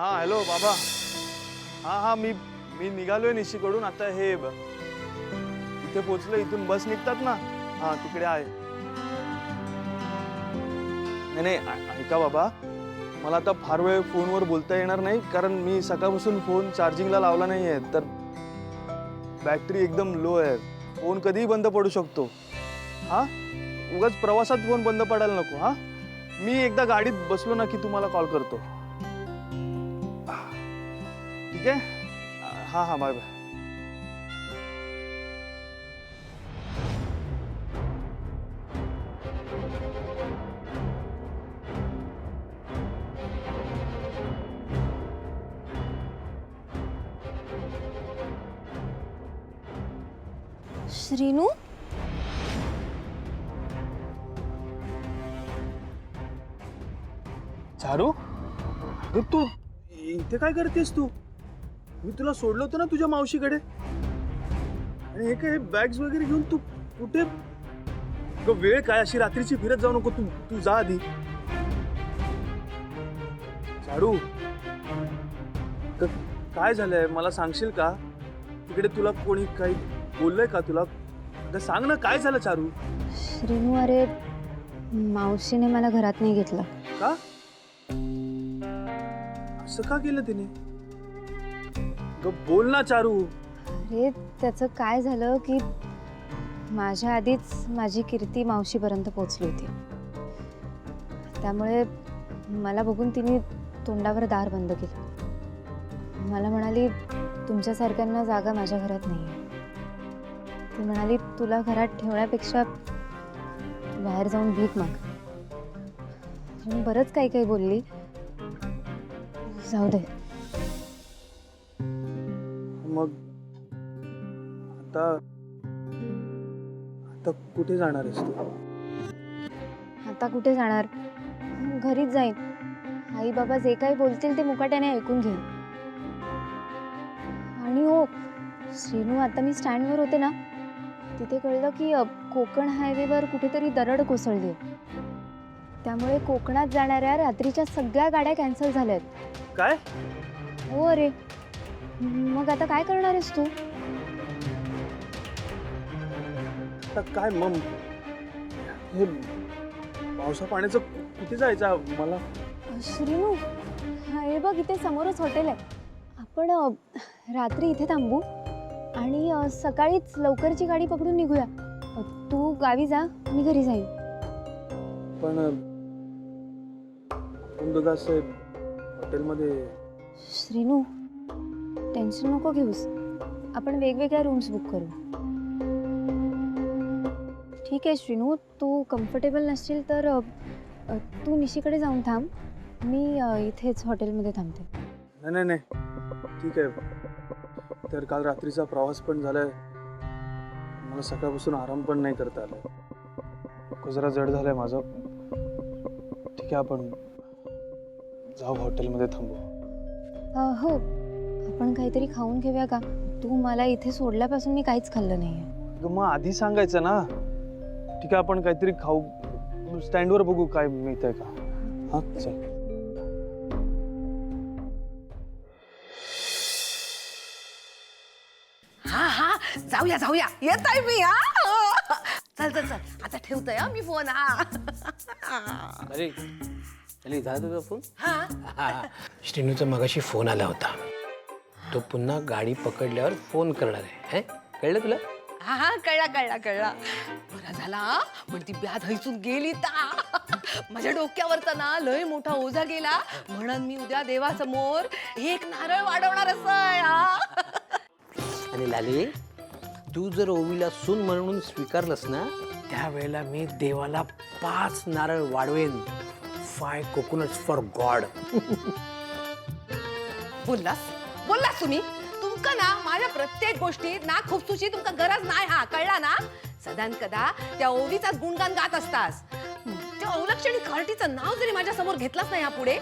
हाँ हॅलो बाबा. हाँ मी मी निघालोय निशीकडून. आता हे इथे पोहोचलो. इथून बस निघतात ना. हाँ तिकडे आहे. नाही ऐका बाबा, मला आता फार वेळ फोनवर बोलता येणार नाही, कारण मी सकाळपासून फोन चार्जिंगला लावला नाहीये. तर बॅटरी एकदम लो आहे. फोन कधीही बंद पडू शकतो. हाँ उगाच प्रवासात फोन बंद पडायला नको. हाँ मी एकदा गाडीत बसलो ना की तुम्हाला कॉल करतो. ठीक आहे. हाँ हाँ बाय बाय. श्रीनू, चारू, अरे तू इथे काय करतेस? तू मी तुला सोडलं होतं ना तुझ्या मावशीकडे. आणि हे काय बॅग्स वगैरे घेऊन तू कुठे? वेळ काय अशी रात्रीची फिरत जाऊ नको. तू तू जा आधी. चारू, काय झालंय मला सांगशील का? तिकडे तुला कोणी काही बोललंय का तुला? अगं सांग ना, काय झालं चारू? श्रीनू, अरे मावशीने मला घरात नाही घेतलं. का? असं का केलं तिने? बोल ना चारू. अरे त्याचं काय झालं की माझ्या आधीच माझी कीर्ती मावशीपर्यंत पोहोचली होती. त्यामुळे मला बघून तिने तोंडावर दार बंद केलं. मला म्हणाली, तुमच्यासारख्यांना जागा माझ्या घरात नाही. ती म्हणाली, तुला घरात ठेवण्यापेक्षा बाहेर जाऊन भीक माग. बरंच काही काही बोलली. जाऊ दे. मग आता आता कुठे जाणार आहेस तू? आता कुठे जाणार? घरीच जाईन. आई बाबा जे काही बोलतील ते मुकाट्याने ऐकून घेईन. आणि हो श्रीनू, आता मी स्टँडवर होते ना, तिथे कळलं की कोकण हायवेवर कुठेतरी दरड कोसळली. त्यामुळे कोकणात जाणाऱ्या रात्रीच्या सगळ्या गाड्या कॅन्सल झाल्यात. काय? हो. अरे मग आता काय करणार आहेस तू? आता काय मग? हे पावसा पाण्याचं कुठे जायचं मला? श्रीनू, हे बघ इथे समोरच हॉटेल आहे. आपण रात्री इथे थांबू आणि सकाळीच लवकरची गाडी पकडून निघूया. तू गावी जा, मी घरी जाईन. पण आपण दोघं असं हॉटेलमध्ये. श्रीनू, टेन्शन नको घेऊस. आपण वेगवेगळ्या रूम्स बुक करू. ठीक आहे श्रीनू, तू कम्फर्टेबल नसशील तर तू निशीकडे जाऊन थांब. मी इथेच हॉटेलमध्ये थांबते. नाही ठीक आहे. तर काल रात्रीचा प्रवास पण झालाय. मला सकाळपासून आराम पण नाही करता आला. जरा जड झालंय माझं. ठीक आहे, आपण जाऊ हॉटेलमध्ये थांबू. हो, आपण काहीतरी खाऊन घेऊया का? तू मला इथे सोडल्यापासून मी काहीच खाल्लं नाहीये. मग आधी सांगायचं ना. ठीक आहे, आपण काहीतरी खाऊ. स्टँडवर बघू काय मिळतंय का. हा चल. हा हा, जाऊया जाऊया. येत आहे मी. हा चल चल चल, आता ठेवतोय हा मी फोन. अरे अरे झाला तुझा फोन? हा श्रीनूचा मगाशी फोन आला होता. तो पुन्हा गाडी पकडल्यावर फोन करणार आहे. कळलं तुला? हा हा, कळला कळला कळला. बरं झाला पण ती ब्याद हैसून गेली. माझ्या डोक्यावरचा ना लय मोठा ओझा गेला. म्हणून मी उद्या देवासमोर एक नारळ वाढवणार असं. आणि लाली, तू जर ओवीला सून म्हणून स्वीकारलंस ना, त्यावेळेला मी देवाला 5 नारळ वाढवेन. 5 coconuts फॉर गॉड. बोललास तुम्ही. तुमका ना माझ्या प्रत्येक गोष्टीत ना खुपसूची तुमका गरज नाही. हा कळला ना? सदान कदा त्या ओवीचाच गुणगान गात असतास. त्या अवलक्षणी कार्टीचं नाव जरी माझ्या समोर घेतलंच नाही यापुढे,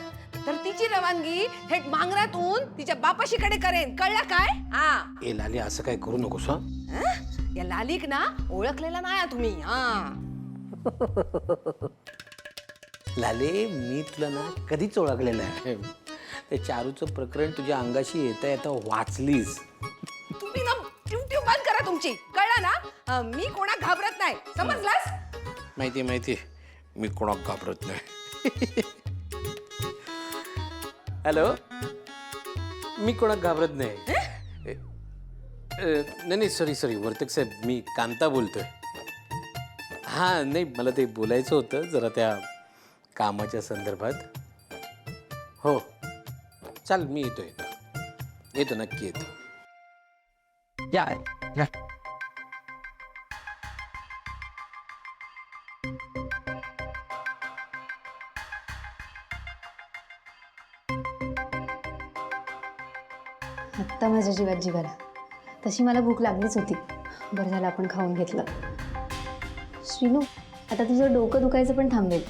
तर तिची रवानगी थेट मांगरातून तिच्या बापाशीकडे करेन. कळला काय? हा. ए लाली, असं काय करू नकोस. या लालिक ना ओळखलेला नाही तुम्ही. हा लाले, मी तुला ना कधीच ओळखलेलं आहे. ते चारूचं प्रकरण तुझ्या अंगाशी येता येता वाचलीस. तुम्ही ना ट्यूब बंद करा तुमची, कळलं ना? मी कोणा घाबरत नाही, समजलास? माहिती मी कोणाक घाबरत नाही. हॅलो, मी कोणाक घाबरत नाही. नाही सॉरी वर्तक साहेब, मी कांता बोलतोय. हां नाही, मला ते बोलायचं होतं जरा त्या कामाच्या संदर्भात. हो चाल, मी येतो नक्की येतो. या आत्ता माझ्या जीवात जीवाला. तशी मला भूक लागलीच होती. बरं झालं आपण खाऊन घेतलं. श्रीनू, आता तुझं डोकं दुखायचं पण थांबेल.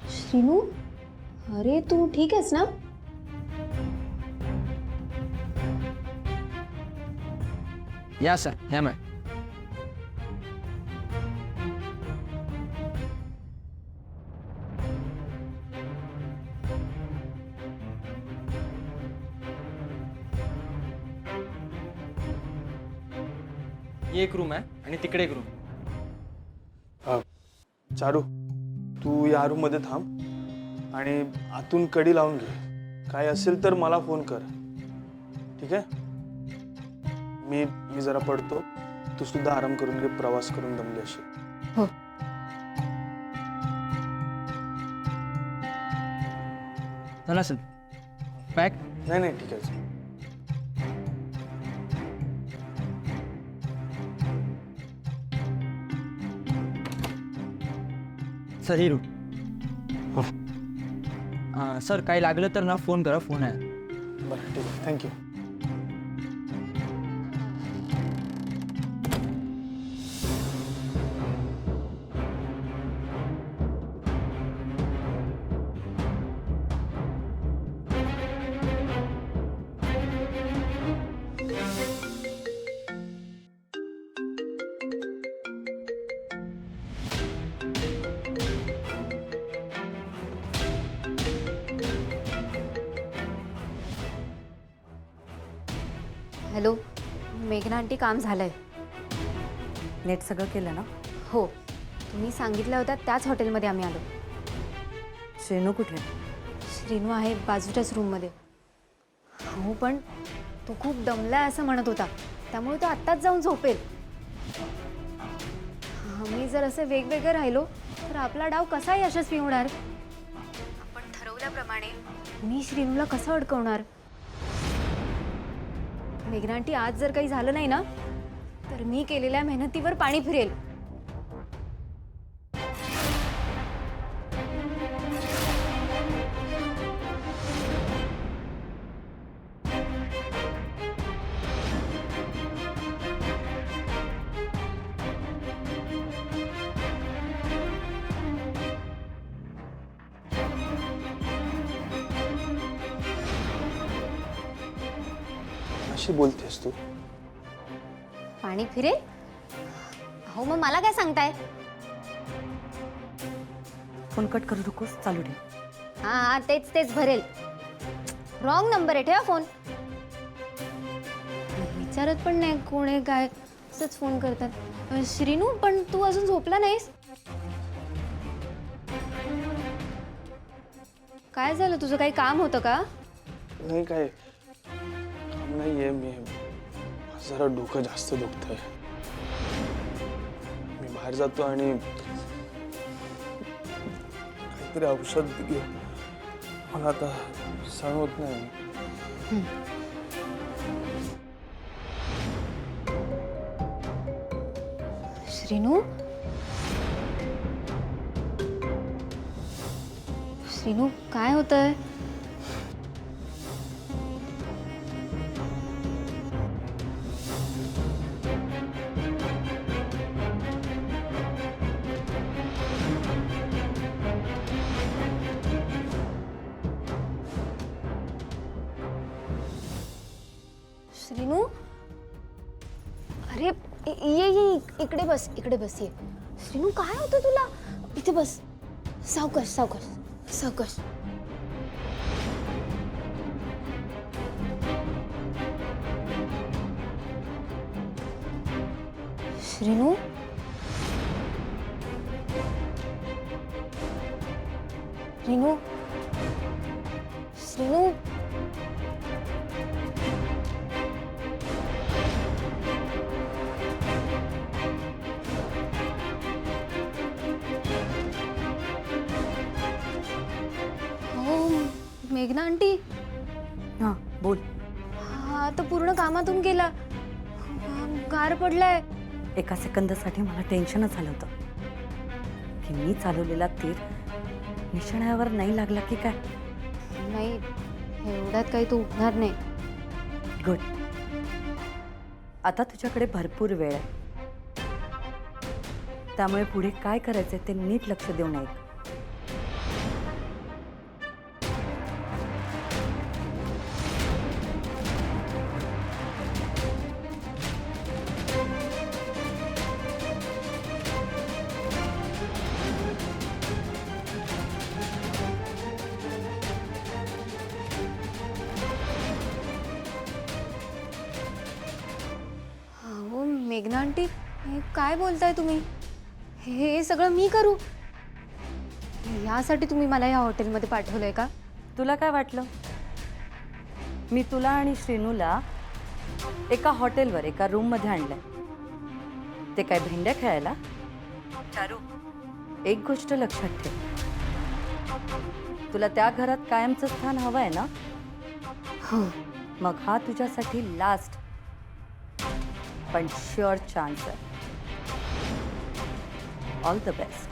श्रीनू, अरे तू ठीक आहेस ना? या सर, या मॅम. ही एक रूम आहे आणि तिकडे एक रूम. चारू, तू या रूममध्ये थांब आणि आतून कडी लावून घे. काय असेल तर मला फोन कर, ठीक आहे? मी जरा पडतो, तू सुद्धा आराम करून घे, प्रवास करून दमली असेल. हो. चला सर, पॅक. नाही ठीक आहे. सर ही रूम. सर काही लागलं तर ना फोन करा, फोन आहे. बरं ठीक आहे, थँक्यू. हॅलो, मेघना आंटी, काम झालंय. नेट सगळं केलं ना? हो, तुम्ही सांगितल्या होत्या त्याच हॉटेलमध्ये आम्ही आलो. श्रेणू कुठे? श्रीनू आहे बाजूच्याच रूममध्ये. हो, पण तो खूप दमलाय असं म्हणत होता, त्यामुळे तो आत्ताच जाऊन झोपेल. आम्ही जर असे वेगवेगळे राहिलो तर आपला डाव कसा यशस्वी होणार? आपण ठरवल्याप्रमाणे मी श्रीनूला कसं अडकवणार? मेघना आंटी, आज जर काही झालं नाही ना तर मी केलेल्या मेहनतीवर पाणी फिरेल. अशी बोलतेस तू? पाणी फिरेल? हो, मग मला काय सांगताय? फोन कट करू नकोस, चालू ठेव. हा, तेच भरेल. रॉंग नंबर आहे, ठेवा फोन. विचारत पण नाही कोण आहे काय, असंच फोन करतात. श्रीनू, पण तू अजून झोपला नाहीस? काय झालं, तुझं काही काम होतं का? नाही, काय काम नाहीये. मी जरा डोकं जास्त दुखतंय. मी बाहेर जातो आणि काहीतरी औषध घे. मला आता सहन होत नाही. श्रीनू, श्रीनू, काय होतंय? श्रीनू, अरे ये इकडे बस, ये. श्रीनू काय होतं तुला? इथे बस. सावकाश सावकाश सावकाश. श्रीनू श्रीनू श्रीनू हो मेघना आंटी. हां बोल. हा तर पूर्ण कामातून गेला. गार पडलाय. एका सेकंदासाठी मला टेन्शनच आलं होतं की मी चालवलेला तीर निशाण्यावर नाही लागला की काय. नाही एवढ्यात काही तो उठणार नाही. गुड. आता तुझ्याकडे भरपूर वेळ आहे, त्यामुळे पुढे काय करायचंय ते नीट लक्ष देऊन ऐक. हो मेघना आंटी हे काय बोलताय तुम्ही? हे सगळं मी करू? यासाठी तुम्ही मला या हॉटेलमध्ये पाठवलंय का? तुला काय वाटलं मी तुला आणि श्रीनूला एका हॉटेलवर एका रूममध्ये आणलंय? ते काय भेंड्या खेळायला? चारू, एक गोष्ट लक्षात ठेव, तुला त्या घरात कायमचं स्थान हवं आहे ना? हो. मग हा तुझ्यासाठी लास्ट पण शुअर चान्स आहे. All the best.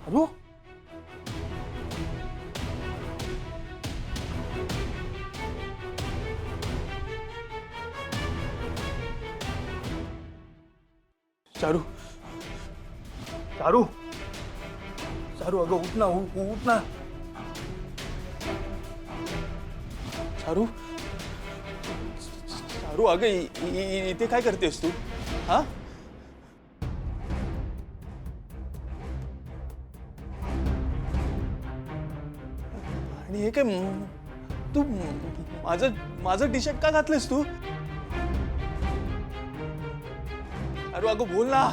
अरे चारू चारू चारू अगं उठ ना, उठ ना चारू. चारू अगं इथे काय करतेस तू? हा आणि हे काय तू माझं माझं टी शर्ट का घातलंस तू? चारू अगं बोल ना.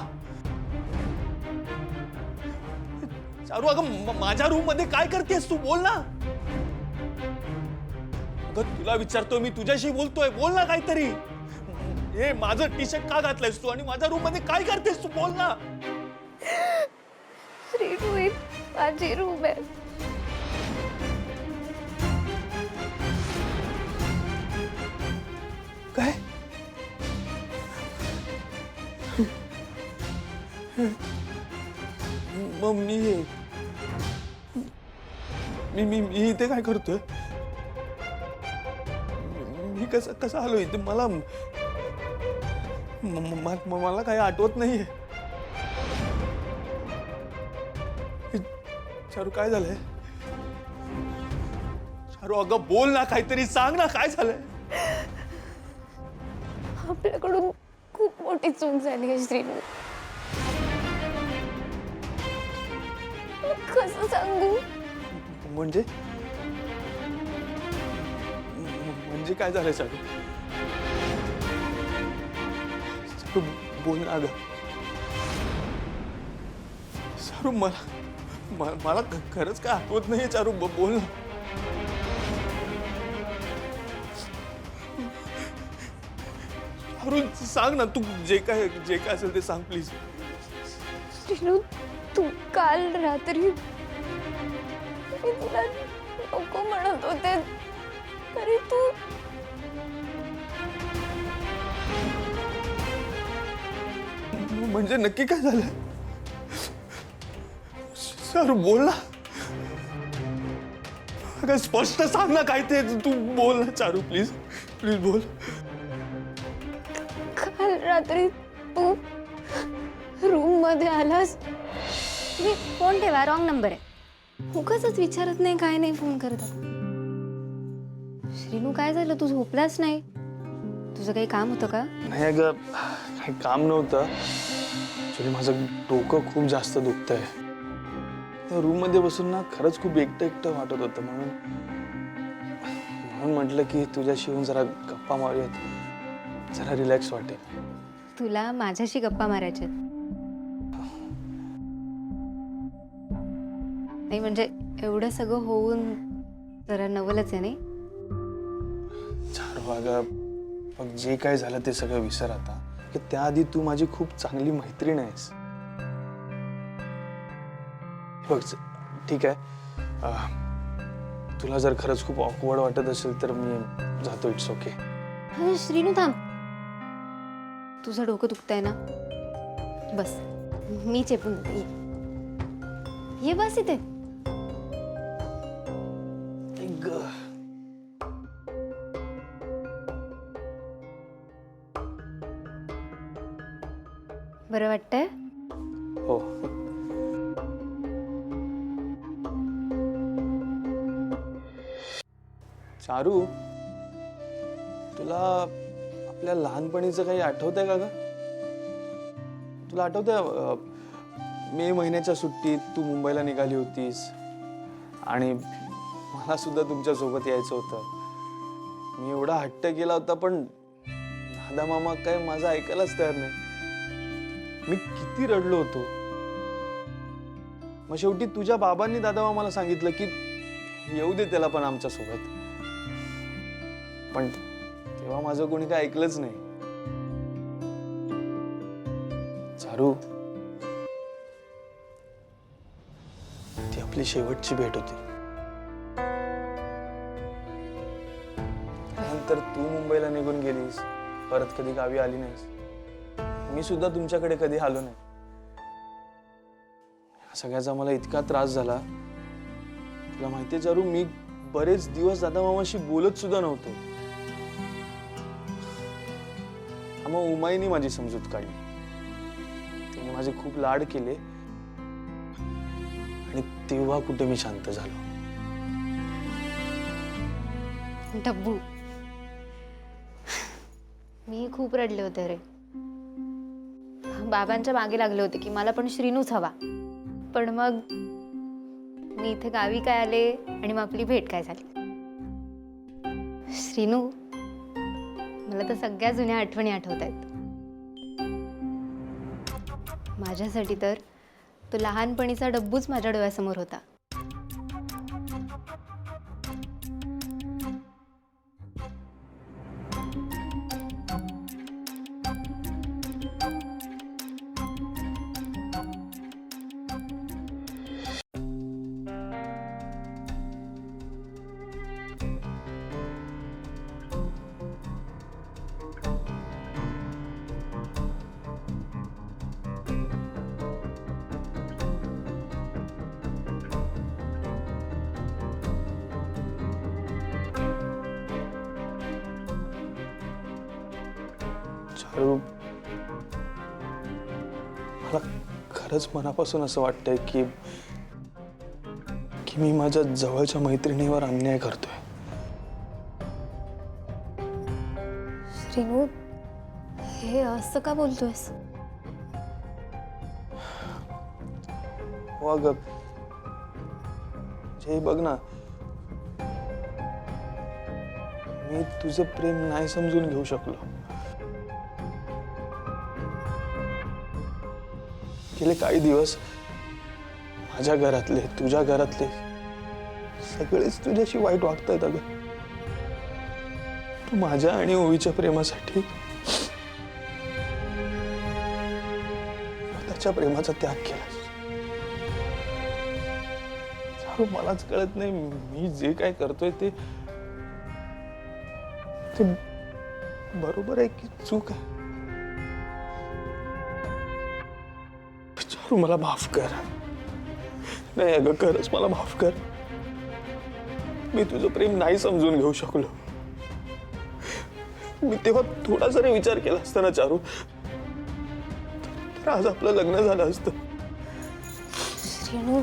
चारू अगं माझ्या रूम मध्ये काय करतेस तू? बोल ना. अगं तुला विचारतोय मी, तुझ्याशी बोलतोय, बोल ना काहीतरी. हे माझं टी शर्ट का घातलंयस तू आणि माझ्या रूम मध्ये काय करतेस तू? बोल ना. श्रीनू ही माझी रूम आहे. काय? मग मी इथे काय करतोय? मी कसं आलो इथे? मला मला काही आठवत नाहीये. चारू काय झालंय? चारू अगं बोल ना, काहीतरी सांग ना, काय झालंय? आपल्याकडून खूप मोठी चूक झाली आहे श्रीनू. कसं सांगू? म्हणजे काय झालंय चारू? चारू बोल ना अगं. चारू मला खरंच काय आठवत नाहीये. चारू बोल ना. अरुण सांग ना, तू जे काय असेल ते सांग प्लीज. श्रीनू, तू काल रात्री मी तुला नको म्हणत होते तरी तू म्हणजे नक्की काय झालं? सर बोल ना, अगं स्पष्ट सांग ना काय ते. तू बोल ना चारू, प्लीज प्लीज बोल. काल रात्री तू रूम मध्ये आलास. तुम्ही फोन ठेवा, रॉंग नंबर आहे. उगाचच विचारत नाही काय नाही फोन करतात. श्रीनू काय झालं, तू झोपलास नाही? तुझं काही काम होतं का? नाही अगं, काही काम नव्हतं. ऍक्च्युली माझं डोकं खूप जास्त दुखतंय. त्या रूम मध्ये बसून ना खरंच खूप एकटं एकटं वाटत होतं. म्हणून म्हटलं की तुझ्याशी येऊन जरा गप्पा मारूयात, जरा रिलॅक्स वाटेल. तुला माझ्याशी गप्पा मारायच्या नाही म्हणजे एवढं सगळं होऊन जरा नवलच आहे नाही? चारू अगं, मग जे काय झालं ते सगळं विसर आता. की त्याआधी तू माझी खूप चांगली मैत्रीण आहेस. बघ ठीक आहे, तुला जर खरंच खूप ऑकवर्ड वाटत असेल तर मी जातो. It's okay. अरे श्रीनू थांब, तुझं डोकं दुखतंय ना? बस मी चेपून देते. ये बस इथे. बरं वाटतंय? हो. चारू, तुला आपल्या लहानपणीचं काही आठवतंय का ग? तुला आठवतंय मे महिन्याच्या सुट्टीत तू मुंबईला निघाली होतीस आणि मला सुद्धा तुमच्या सोबत यायचं होतं. मी एवढा हट्ट केला होता पण दादा मामा काय माझं ऐकायलाच तयार नाही. मी किती रडलो होतो. मग शेवटी तुझ्या बाबांनी दादा मामाला सांगितलं की येऊ दे त्याला पण आमच्या सोबत. पण तेव्हा माझं कोणी काय ऐकलंच नाही. चारू, ती आपली शेवटची भेट होती. त्यानंतर तू मुंबईला निघून गेलीस, परत कधी गावी आली नाहीस. मी सुद्धा तुमच्याकडे कधी आलो नाही. सगळ्याचा मला इतका त्रास झाला. तुला माहितीये चारू, मी बरेच दिवस दादा मामाशी बोलत सुद्धा नव्हतो. मग उमाईने माझी समजूत काढली. तिने माझे खूप लाड केले आणि तेव्हा कुठे मी शांत झालो. डब्बू, मी खूप रडले होते रे. बाबांच्या मागे लागले होते की मला पण श्रीनूच हवा. पण मग मी इथे गावी काय आले आणि मग आपली भेट काय झाली. श्रीनू, मला तर सगळ्या जुन्या आठवणी आठवत आहेत. माझ्यासाठी तर तो लहानपणीचा डब्बूच माझ्या डोळ्यासमोर होता. चारू, मला खरंच मनापासून असं वाटतंय की मी माझ्या जवळच्या मैत्रिणीवर अन्याय करतोय. श्रीनू, हे असं का बोलतोयस? हो अगं, जे बघ ना, मी तुझं प्रेम नाही समजून घेऊ शकलो. गेले काही दिवस माझ्या घरातले, तुझ्या घरातले सगळेच तुझ्याशी वाईट वागतायत. अगं, तू माझ्या आणि ओवीच्या प्रेमासाठी स्वतःच्या प्रेमाचा त्याग केला. चारू, मलाच कळत नाही मी जे काय करतोय ते बरोबर आहे की चूक आहे. चारू, मला माफ कर. नाही अगं, खरंच मला माफ कर. मी तुझं प्रेम नाही समजून घेऊ शकलो. मी तेव्हा थोडा जरी विचार केला असता ना चारू, तर आज आपलं लग्न झालं असतं. श्रेणू,